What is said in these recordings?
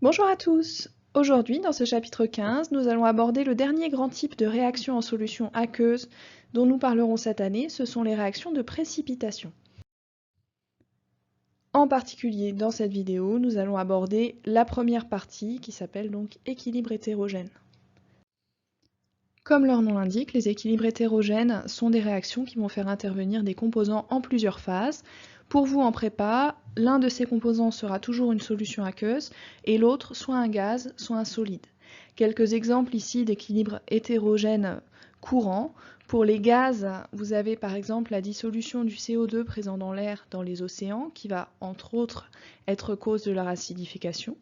Bonjour à tous! Aujourd'hui, dans ce chapitre 15, nous allons aborder le dernier grand type de réaction en solution aqueuse dont nous parlerons cette année, ce sont les réactions de précipitation. En particulier, dans cette vidéo, nous allons aborder la première partie qui s'appelle donc équilibre hétérogène. Comme leur nom l'indique, les équilibres hétérogènes sont des réactions qui vont faire intervenir des composants en plusieurs phases. Pour vous en prépa, l'un de ces composants sera toujours une solution aqueuse et l'autre soit un gaz, soit un solide. Quelques exemples ici d'équilibres hétérogènes courants. Pour les gaz, vous avez par exemple la dissolution du CO2 présent dans l'air dans les océans qui va entre autres être cause de leur acidification,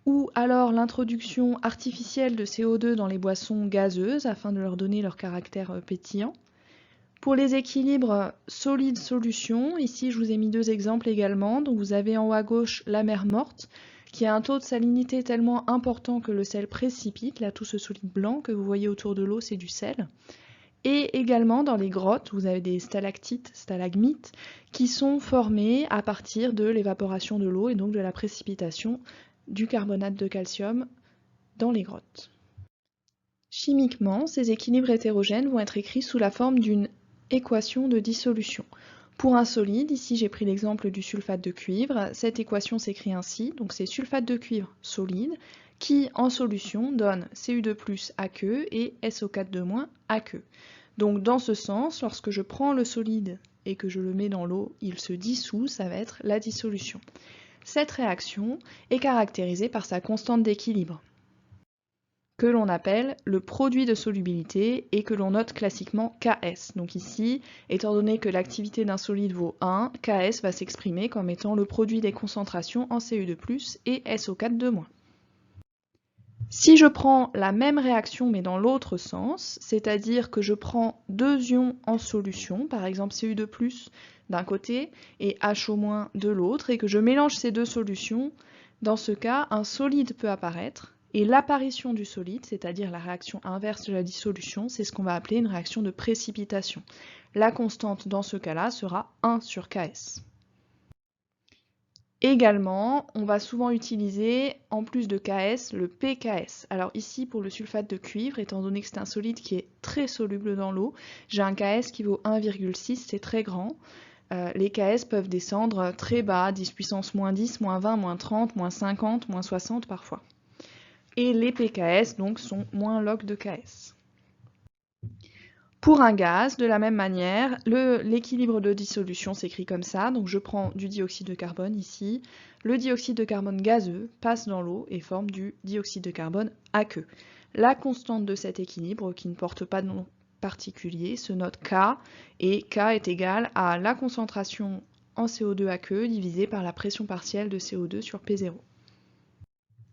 ou alors l'introduction artificielle de CO2 dans les boissons gazeuses afin de leur donner leur caractère pétillant. Pour les équilibres solide-solution, ici je vous ai mis deux exemples également. Donc vous avez en haut à gauche la mer morte, qui a un taux de salinité tellement important que le sel précipite. Là, tout ce solide blanc que vous voyez autour de l'eau, c'est du sel. Et également dans les grottes, vous avez des stalactites, stalagmites, qui sont formés à partir de l'évaporation de l'eau et donc de la précipitation du carbonate de calcium dans les grottes. Chimiquement, ces équilibres hétérogènes vont être écrits sous la forme d'une équation de dissolution. Pour un solide, ici j'ai pris l'exemple du sulfate de cuivre, cette équation s'écrit ainsi, donc c'est sulfate de cuivre solide, qui en solution donne Cu2+ aqueux et SO4 aqueux. Donc dans ce sens, lorsque je prends le solide et que je le mets dans l'eau, il se dissout, ça va être la dissolution. Cette réaction est caractérisée par sa constante d'équilibre, que l'on appelle le produit de solubilité et que l'on note classiquement Ks. Donc ici, étant donné que l'activité d'un solide vaut 1, Ks va s'exprimer comme étant le produit des concentrations en Cu2+ et SO4. Si je prends la même réaction mais dans l'autre sens, c'est-à-dire que je prends deux ions en solution, par exemple Cu2+ d'un côté et HO- de l'autre, et que je mélange ces deux solutions, dans ce cas, un solide peut apparaître, et l'apparition du solide, c'est-à-dire la réaction inverse de la dissolution, c'est ce qu'on va appeler une réaction de précipitation. La constante dans ce cas-là sera 1 sur Ks. Également, on va souvent utiliser, en plus de Ks, le pKs. Alors ici, pour le sulfate de cuivre, étant donné que c'est un solide qui est très soluble dans l'eau, j'ai un Ks qui vaut 1,6, c'est très grand. Les Ks peuvent descendre très bas, 10 puissance -10, -20, -30, -50, -60 parfois. Et les pKs, donc, sont moins log de Ks. Pour un gaz, de la même manière, l'équilibre de dissolution s'écrit comme ça. Donc je prends du dioxyde de carbone ici. Le dioxyde de carbone gazeux passe dans l'eau et forme du dioxyde de carbone aqueux. La constante de cet équilibre, qui ne porte pas de nom particulier, se note K, et K est égal à la concentration en CO2 aqueux divisée par la pression partielle de CO2 sur P0.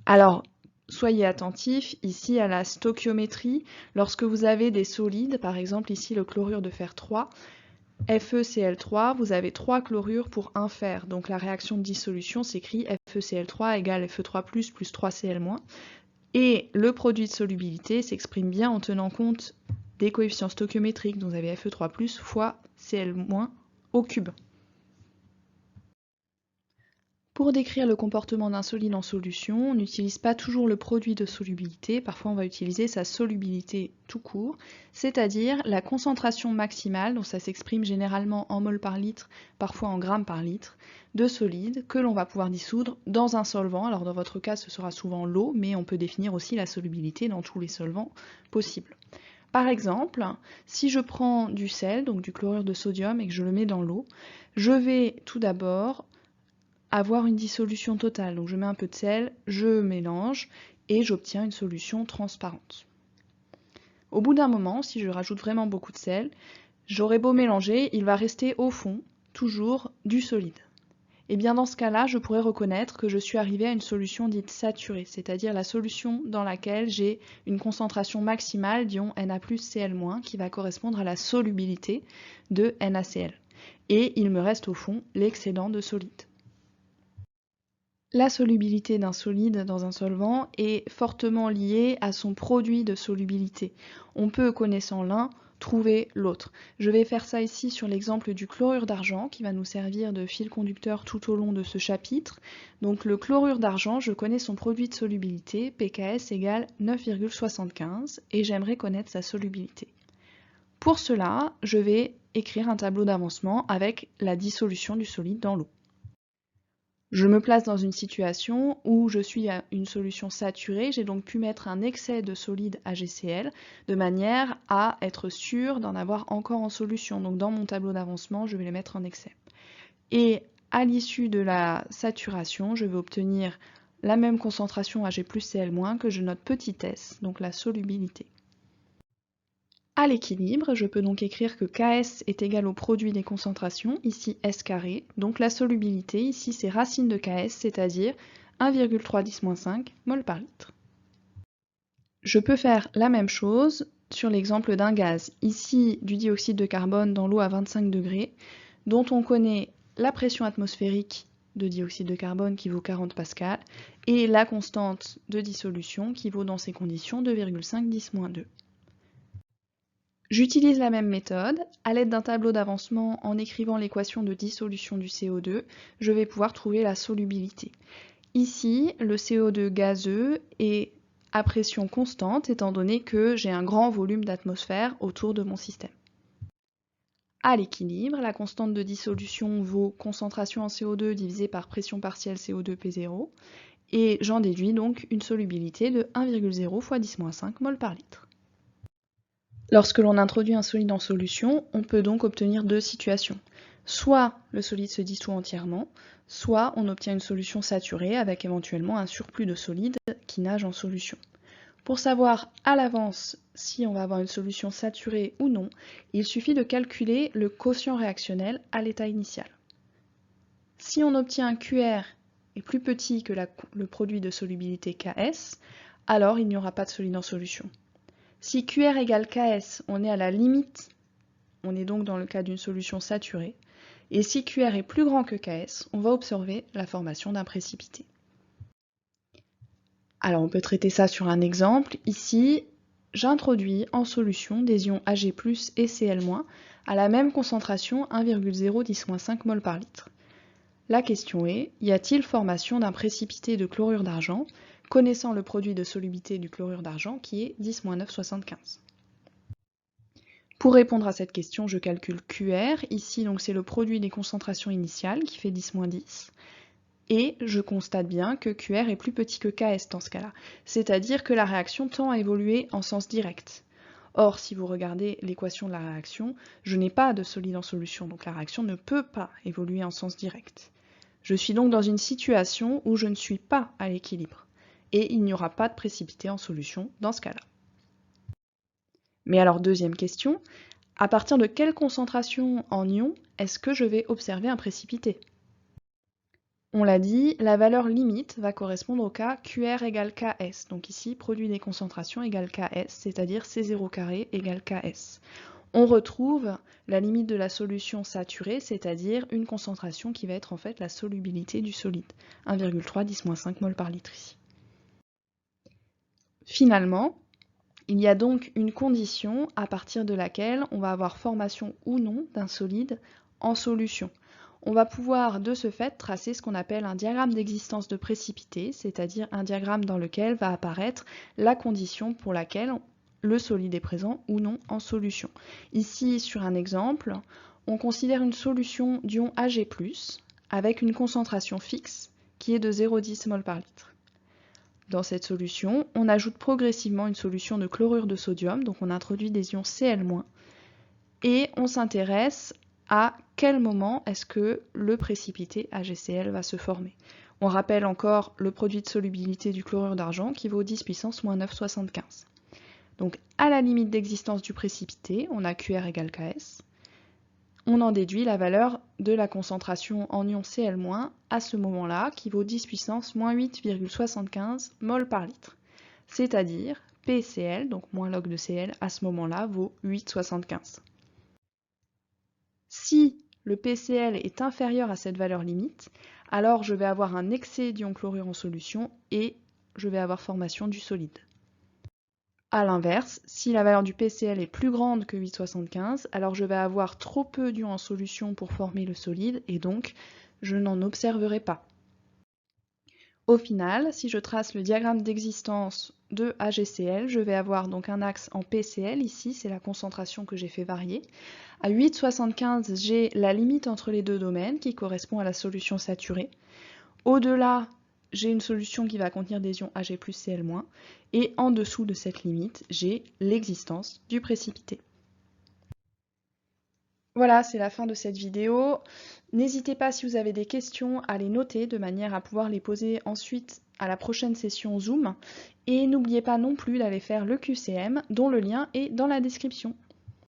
Alors, soyez attentifs ici à la stoichiométrie. Lorsque vous avez des solides, par exemple ici le chlorure de fer 3, FeCl3, vous avez 3 chlorures pour 1 fer. Donc la réaction de dissolution s'écrit FeCl3 égale Fe3+, plus 3Cl-. Et le produit de solubilité s'exprime bien en tenant compte des coefficients stoichiométriques. Donc vous avez Fe3+, fois Cl- au cube. Pour décrire le comportement d'un solide en solution, on n'utilise pas toujours le produit de solubilité, parfois on va utiliser sa solubilité tout court, c'est-à-dire la concentration maximale, donc ça s'exprime généralement en mol par litre, parfois en grammes par litre, de solide que l'on va pouvoir dissoudre dans un solvant. Alors dans votre cas ce sera souvent l'eau, mais on peut définir aussi la solubilité dans tous les solvants possibles. Par exemple, si je prends du sel, donc du chlorure de sodium, et que je le mets dans l'eau, je vais tout d'abord avoir une dissolution totale. Donc je mets un peu de sel, je mélange et j'obtiens une solution transparente. Au bout d'un moment, si je rajoute vraiment beaucoup de sel, j'aurai beau mélanger, il va rester au fond toujours du solide. Et bien dans ce cas-là, je pourrais reconnaître que je suis arrivée à une solution dite saturée, c'est-à-dire la solution dans laquelle j'ai une concentration maximale d'ion Na+Cl- qui va correspondre à la solubilité de NaCl. Et il me reste au fond l'excédent de solide. La solubilité d'un solide dans un solvant est fortement liée à son produit de solubilité. On peut, connaissant l'un, trouver l'autre. Je vais faire ça ici sur l'exemple du chlorure d'argent qui va nous servir de fil conducteur tout au long de ce chapitre. Donc le chlorure d'argent, je connais son produit de solubilité, pKs égale 9,75 et j'aimerais connaître sa solubilité. Pour cela, je vais écrire un tableau d'avancement avec la dissolution du solide dans l'eau. Je me place dans une situation où je suis à une solution saturée, j'ai donc pu mettre un excès de solide AgCl de manière à être sûr d'en avoir encore en solution. Donc dans mon tableau d'avancement, je vais les mettre en excès. Et à l'issue de la saturation, je vais obtenir la même concentration Ag plus Cl- que je note petit s, donc la solubilité. À l'équilibre, je peux donc écrire que Ks est égal au produit des concentrations, ici S carré, donc la solubilité, ici c'est racine de Ks, c'est-à-dire 1,310-5 mol par litre. Je peux faire la même chose sur l'exemple d'un gaz, ici du dioxyde de carbone dans l'eau à 25 degrés, dont on connaît la pression atmosphérique de dioxyde de carbone qui vaut 40 pascal, et la constante de dissolution qui vaut dans ces conditions 2,5-10-2. J'utilise la même méthode. À l'aide d'un tableau d'avancement, en écrivant l'équation de dissolution du CO2, je vais pouvoir trouver la solubilité. Ici, le CO2 gazeux est à pression constante, étant donné que j'ai un grand volume d'atmosphère autour de mon système. À l'équilibre, la constante de dissolution vaut concentration en CO2 divisé par pression partielle CO2 P0, et j'en déduis donc une solubilité de 1,0 fois 10-5 mol par litre. Lorsque l'on introduit un solide en solution, on peut donc obtenir deux situations. Soit le solide se dissout entièrement, soit on obtient une solution saturée avec éventuellement un surplus de solide qui nage en solution. Pour savoir à l'avance si on va avoir une solution saturée ou non, il suffit de calculer le quotient réactionnel à l'état initial. Si on obtient un QR est plus petit que le produit de solubilité Ks, alors il n'y aura pas de solide en solution. Si QR égale Ks, on est à la limite, on est donc dans le cas d'une solution saturée, et si QR est plus grand que Ks, on va observer la formation d'un précipité. Alors on peut traiter ça sur un exemple. Ici, j'introduis en solution des ions Ag+ et Cl- à la même concentration 1,010-5 mol par litre. La question est, y a-t-il formation d'un précipité de chlorure d'argent, connaissant le produit de solubilité du chlorure d'argent qui est 10-9,75. Pour répondre à cette question, je calcule QR. Ici, donc c'est le produit des concentrations initiales qui fait 10-10. Et je constate bien que QR est plus petit que Ks dans ce cas-là. C'est-à-dire que la réaction tend à évoluer en sens direct. Or, si vous regardez l'équation de la réaction, je n'ai pas de solide en solution, donc la réaction ne peut pas évoluer en sens direct. Je suis donc dans une situation où je ne suis pas à l'équilibre. Et il n'y aura pas de précipité en solution dans ce cas-là. Mais alors, deuxième question, à partir de quelle concentration en ions est-ce que je vais observer un précipité? On l'a dit, la valeur limite va correspondre au cas QR égale Ks. Donc ici, produit des concentrations égale Ks, c'est-à-dire C0 carré égale Ks. On retrouve la limite de la solution saturée, c'est-à-dire une concentration qui va être en fait la solubilité du solide, 1,3-10-5 mol par litre ici. Finalement, il y a donc une condition à partir de laquelle on va avoir formation ou non d'un solide en solution. On va pouvoir de ce fait tracer ce qu'on appelle un diagramme d'existence de précipité, c'est-à-dire un diagramme dans lequel va apparaître la condition pour laquelle le solide est présent ou non en solution. Ici, sur un exemple, on considère une solution d'ion Ag+, avec une concentration fixe qui est de 0,10 mol par litre. Dans cette solution, on ajoute progressivement une solution de chlorure de sodium, donc on introduit des ions Cl-, et on s'intéresse à quel moment est-ce que le précipité AgCl va se former. On rappelle encore le produit de solubilité du chlorure d'argent qui vaut 10 puissance moins 9,75. Donc à la limite d'existence du précipité, on a QR égale Ks. On en déduit la valeur de la concentration en ion Cl- à ce moment-là, qui vaut 10 puissance moins 8,75 mol par litre. C'est-à-dire PCl, donc moins log de Cl, à ce moment-là, vaut 8,75. Si le PCl est inférieur à cette valeur limite, alors je vais avoir un excès d'ion chlorure en solution et je vais avoir formation du solide. À l'inverse, si la valeur du PCl est plus grande que 8,75, alors je vais avoir trop peu d'ions en solution pour former le solide et donc je n'en observerai pas. Au final, si je trace le diagramme d'existence de AgCl, je vais avoir donc un axe en PCl, ici c'est la concentration que j'ai fait varier. À 8,75, j'ai la limite entre les deux domaines qui correspond à la solution saturée. Au-delà, j'ai une solution qui va contenir des ions Ag plus Cl-, et en dessous de cette limite, j'ai l'existence du précipité. Voilà, c'est la fin de cette vidéo. N'hésitez pas, si vous avez des questions, à les noter de manière à pouvoir les poser ensuite à la prochaine session Zoom. Et n'oubliez pas non plus d'aller faire le QCM, dont le lien est dans la description.